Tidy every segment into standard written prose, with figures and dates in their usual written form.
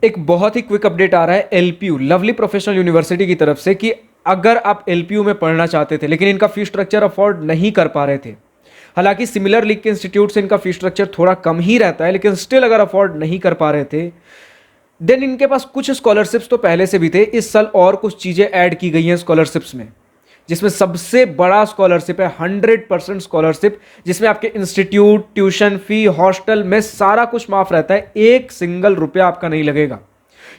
एक बहुत ही quick update आ रहा है एलपीयू लवली प्रोफेशनल यूनिवर्सिटी की तरफ से कि अगर आप एलपीयू में पढ़ना चाहते थे लेकिन इनका फी स्ट्रक्चर अफोर्ड नहीं कर पा रहे थे, हालांकि सिमिलर लीग के इंस्टीट्यूट से इनका फी स्ट्रक्चर थोड़ा कम ही रहता है, लेकिन स्टिल अगर अफोर्ड नहीं कर पा रहे थे देन इनके पास कुछ स्कॉलरशिप्स तो पहले से भी थे, इस साल और कुछ चीजें ऐड की गई हैं स्कॉलरशिप्स में, जिसमें सबसे बड़ा स्कॉलरशिप है 100% स्कॉलरशिप, जिसमें आपके इंस्टीट्यूट, ट्यूशन फी, हॉस्टल में सारा कुछ माफ रहता है, एक सिंगल रुपया आपका नहीं लगेगा।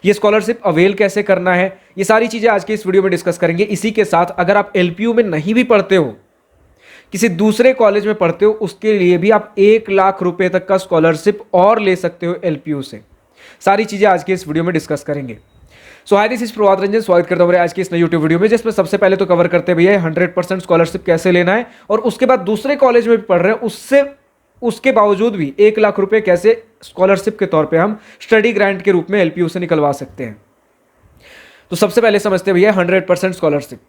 ये स्कॉलरशिप अवेल कैसे करना है, ये सारी चीजें आज के इस वीडियो में डिस्कस करेंगे। इसी के साथ अगर आप एलपीयू में नहीं भी पढ़ते हो, किसी दूसरे कॉलेज में पढ़ते हो, उसके लिए भी आप 1 लाख रुपए तक का स्कॉलरशिप और ले सकते हो एलपीयू से। सारी चीजें आज के इस वीडियो में डिस्कस करेंगे। सो हाय, दिस इज प्रभात रंजन, स्वागत करता हूं आज की इस नई यूट्यूब वीडियो में, जिसमें सबसे पहले तो कवर करते भैया 100% स्कॉलरशिप कैसे लेना है, और उसके बाद दूसरे कॉलेज में भी पढ़ रहे हैं उसके बावजूद भी 1 लाख रुपए कैसे स्कॉलरशिप के तौर पे हम स्टडी ग्रांट के रूप में एलपीयू से निकलवा सकते हैं। तो सबसे पहले समझते भैया 100% स्कॉलरशिप।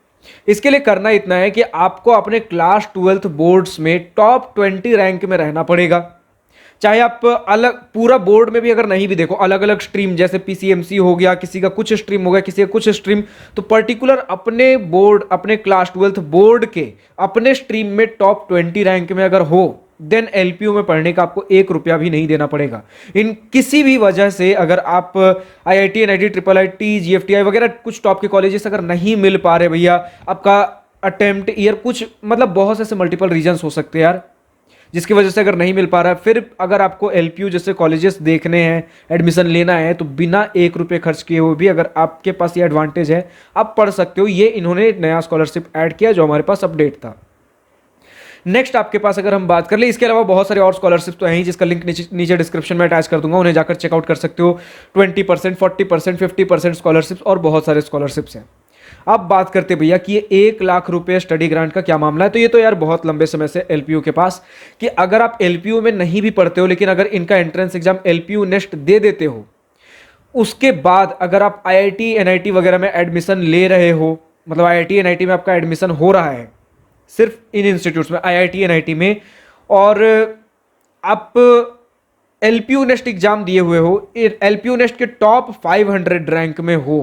इसके लिए करना इतना है कि आपको अपने क्लास 12th बोर्ड्स में टॉप 20 रैंक में रहना पड़ेगा। चाहे आप अलग पूरा बोर्ड में भी अगर नहीं भी देखो, अलग अलग स्ट्रीम जैसे पीसीएमसी हो गया, किसी का कुछ स्ट्रीम हो गया, किसी का कुछ स्ट्रीम, तो पर्टिकुलर अपने बोर्ड, अपने क्लास 12th बोर्ड के अपने स्ट्रीम में टॉप 20 रैंक में अगर हो, देन एलपीयू में पढ़ने का आपको 1 रुपया भी नहीं देना पड़ेगा। इन किसी भी वजह से अगर आप IIT, NIT, triple IT, GFTI वगैरह कुछ टॉप के कॉलेजेस अगर नहीं मिल पा रहे भैया, आपका अटेम्प्ट ईयर कुछ मतलब बहुत से ऐसे मल्टीपल रीजंस हो सकते हैं यार, जिसकी वजह से अगर नहीं मिल पा रहा है, फिर अगर आपको एलपीयू जैसे कॉलेजेस देखने हैं, एडमिशन लेना है, तो बिना 1 रुपये खर्च किए हुए भी अगर आपके पास ये एडवांटेज है, आप पढ़ सकते हो। ये इन्होंने नया स्कॉलरशिप ऐड किया जो हमारे पास अपडेट था। नेक्स्ट आपके पास अगर हम बात कर ले, इसके अलावा बहुत सारे और स्कॉलरशिप तो हैं ही, जिसका लिंक नीचे डिस्क्रिप्शन में अटैच कर दूंगा, उन्हें जाकर चेकआउट कर सकते हो। 20%, 40%, 50% स्कॉलरशिप्स और बहुत सारे स्कॉलरशिप्स हैं। अब बात करते भैया कि ये 1 लाख रुपए स्टडी ग्रांट का क्या मामला है। तो ये तो यार बहुत लंबे समय से एलपीयू के पास, कि अगर आप एलपीयू में नहीं भी पढ़ते हो लेकिन अगर इनका एंट्रेंस एग्जाम एलपीयू नेक्स्ट दे देते हो, उसके बाद अगर आप आईआईटी, एनआईटी वगैरह में एडमिशन ले रहे हो, मतलब आईआईटी, एनआईटी में आपका एडमिशन हो रहा है सिर्फ इन इंस्टीट्यूट्स में, आईआईटी, एनआईटी में, और आप एलपीयू नेक्स्ट एग्जाम दिए हुए हो, एलपीयू नेक्स्ट के टॉप 500 रैंक में हो,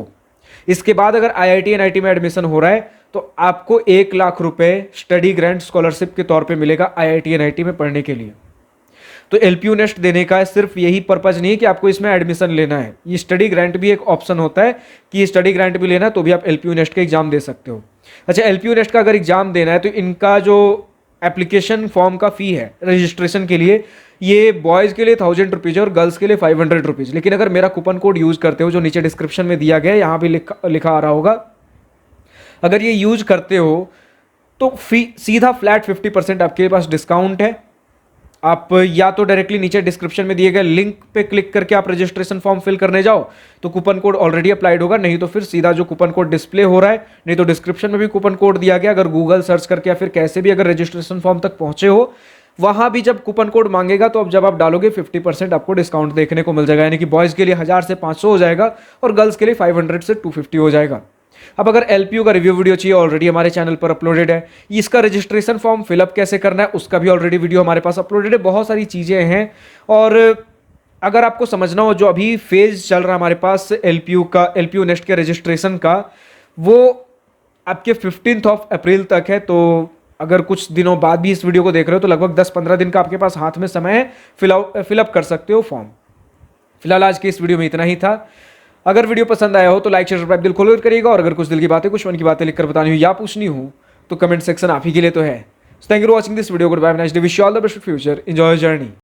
इसके बाद अगर आईआईटी, एनआईटी में एडमिशन हो रहा है, तो आपको 1 लाख रुपए स्टडी ग्रांट स्कॉलरशिप के तौर पे मिलेगा आईआईटी, एनआईटी में पढ़ने के लिए। तो एलपीयू नेक्स्ट देने का सिर्फ यही पर्पज नहीं है कि आपको इसमें एडमिशन लेना है, ये स्टडी ग्रांट भी एक ऑप्शन होता है कि स्टडी ग्रांट भी लेना है तो भी आप एलपीयू नेक्स्ट का एग्जाम दे सकते हो। अच्छा, एलपीयू नेक्स्ट का अगर एग्जाम देना है तो इनका जो एप्लीकेशन फॉर्म का फी है रजिस्ट्रेशन के लिए, ये बॉयज के लिए 1000 रुपीज और गर्ल्स के लिए 500 रुपीज। लेकिन अगर मेरा कूपन कोड यूज करते हो जो नीचे डिस्क्रिप्शन में दिया गया है, यहां भी लिखा आ रहा होगा, अगर ये यूज करते हो तो फी सीधा फ्लैट 50% आपके पास डिस्काउंट है। आप या तो डायरेक्टली नीचे डिस्क्रिप्शन में दिए गए लिंक पे क्लिक करके आप रजिस्ट्रेशन फॉर्म फिल करने जाओ तो कूपन कोड ऑलरेडी अप्लाइड होगा, नहीं तो फिर सीधा जो कूपन कोड डिस्प्ले हो रहा है, नहीं तो डिस्क्रिप्शन में भी कूपन कोड दिया गया, अगर गूगल सर्च करके या फिर कैसे भी अगर रजिस्ट्रेशन फॉर्म तक पहुंचे हो, वहां भी जब कूपन कोड मांगेगा तो अब जब आप डालोगे 50% आपको डिस्काउंट देखने को मिल जाएगा, यानी कि बॉयज के लिए 1000 से 500 हो जाएगा और गर्ल्स के लिए 500 से 250 हो जाएगा। अब अगर एलपीयू का रिव्यू वीडियो चाहिए, ऑलरेडी हमारे चैनल पर अपलोडेड है। इसका रजिस्ट्रेशन फॉर्म फिलअप कैसे करना है उसका भी ऑलरेडी वीडियो हमारे पास अपलोडेड है। बहुत सारी चीजें हैं, और अगर आपको समझना हो जो अभी फेज चल रहा है हमारे पास एलपीयू का, एलपीयू नेक्स्ट के रजिस्ट्रेशन का, वो आपके 15 अप्रैल तक है। तो अगर कुछ दिनों बाद भी इस वीडियो को देख रहे हो तो लगभग 10-15 दिन का आपके पास हाथ में समय है, फिलअप कर सकते हो फॉर्म। फिलहाल आज के इस वीडियो में इतना ही था। अगर वीडियो पसंद आया हो तो लाइक, शेयर, सब्सक्राइब दिल खोलकर करिएगा, और अगर कुछ दिल की बातें, कुछ मन की बातें लिखकर बतानी हो या पूछनी हो तो कमेंट सेक्शन आप ही के लिए तो है। Thank you for watching this video. Goodbye, nice day, wish you all the best future, enjoy journey.